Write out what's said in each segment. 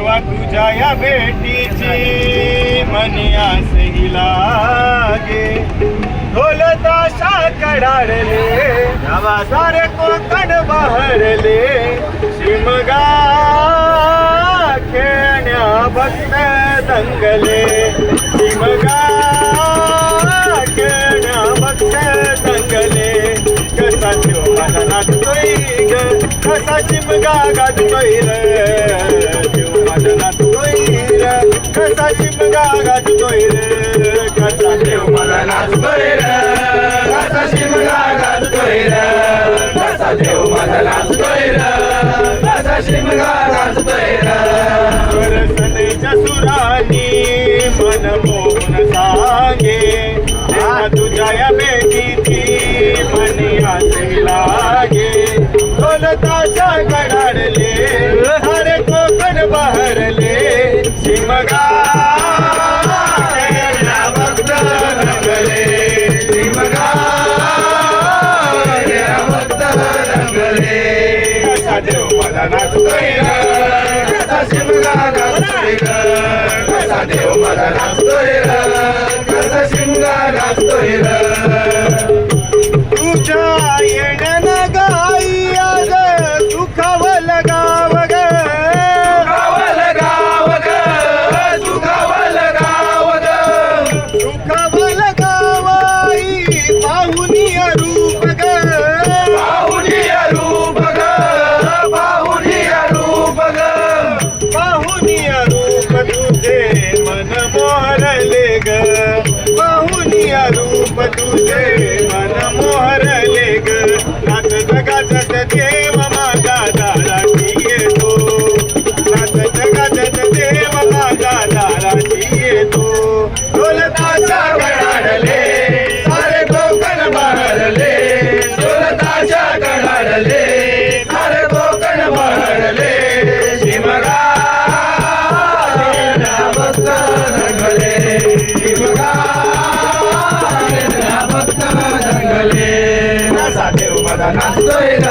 देवा तुझ्या या भेटीची मनी आस ही लागे. ढोल ताशा कडाडले सारे कोकण बहरले. शिमगा खेळण्या भक्त दंगले. शिमगा खेळण्या भक्त दंगले. कसा देव माझा नाचतोय ग, कसा शिमगा गाजतोय र. देव माझा नाचतोय र, कसा शिमगा गाजतोय र. कसा देव माझा नाचतोय र, कसा शिमगा गाजतोय र. कसा देव माझा नाचतोय र, कसा शिमगा गाजतोय र. स्वरसनेच्या सुरानी मन मोहन सांगे. देवा तुझ्या या भेटीची मनी आसे लागे. ढोल ताशा कडाडले सारे कोकण बहरले. शिमगा खेळण्या भक्त रंगले. शिमगा खेळण्या भक्त रंगले. कसा देव मला नाचतोय र, कसा शिमगा गाजतोय र. कसा देव मला नाचतोय र, कसा शिमगा गाजतोय र. तुझ्या येण्यानं गाई आज सुखावल गाव ग. सुखावल गाव ग, सुखावल गाव ग. सुखावल गावाई पाहुनिय रूप ग. पाहुनिय रूप ग, पाहुनिय रूप ग. पाहुनिय रूप तुझे मन मोहरले ग. पाहुनिय रूप तुझे मन मोहरले ग. नाचत गाजत देव माझा दाराशी येतो. नाचत गाजत देव माझा दाराशी येतो. ढोल ताशा कडाडले सारे कोकण बहरले. ढोल ताशा कडाडले सारे कोकण बहरले. शिमगा खेळण्या भक्त रंगले. शिमगा खेळण्या भक्त रंगले. कसा देव माझा नाचतोय र,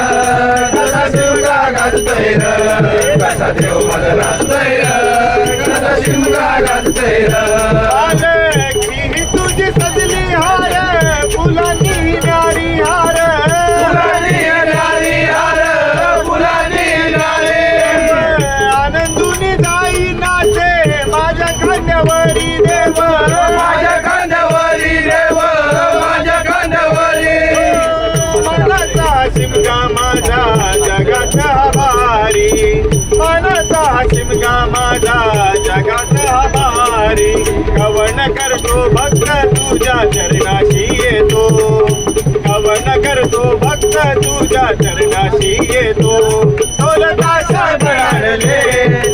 कसा शिमगा गाजतोय र. कसा देव माझा नाचतोय र, कसा शिमगा गाजतोय र. ही तुझी सजली हार फुलांनी न्यारी हार. फुलांनी न्यारी हार, फुलांनी न्यारी. आनंदुनी जाई नाचे माझ्या खांद्यावरी देव. माझ्या खांद्यावरी देव, माझ्या खांद्यावरी. मनाचा शिमगा माझा जगाचा भारी. मनाचा शिमगा माझा जगाचा भारी. कवन करतो भक्त तुझ्या चरणाशी येतो. कवन करतो भक्त तुझ्या चरणाशी येतो. ढोल ताशा कडाडले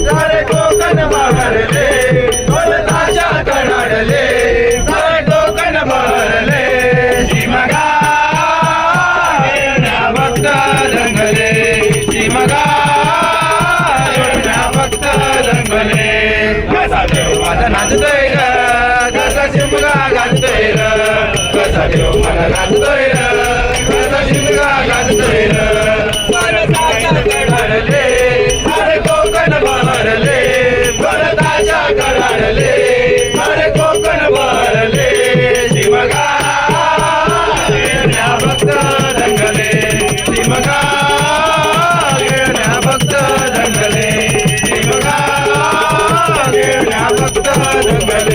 सारे कोकण बहरले. ढोल ताशा कडाडले सारे कोकण बहरले. शिमगा खेळण्या भक्त रंगले. शिमगा खेळण्या भक्त रंगले. कसा देव माझा नाचतोय र, कसा शिमगा गाजतोय र. कसा देव मला नाचतोय र, कसा शिमगा गाजतोय र. ढोल ताशा कडाडले सारे कोकण बहरले. ढोल ताशा कडाडले सारे कोकण बहरले. शिमगा खेळण्या भक्त रंगले. शिमगा खेळण्या भक्त रंगले. शिमगा खेळण्या भक्त रंगले.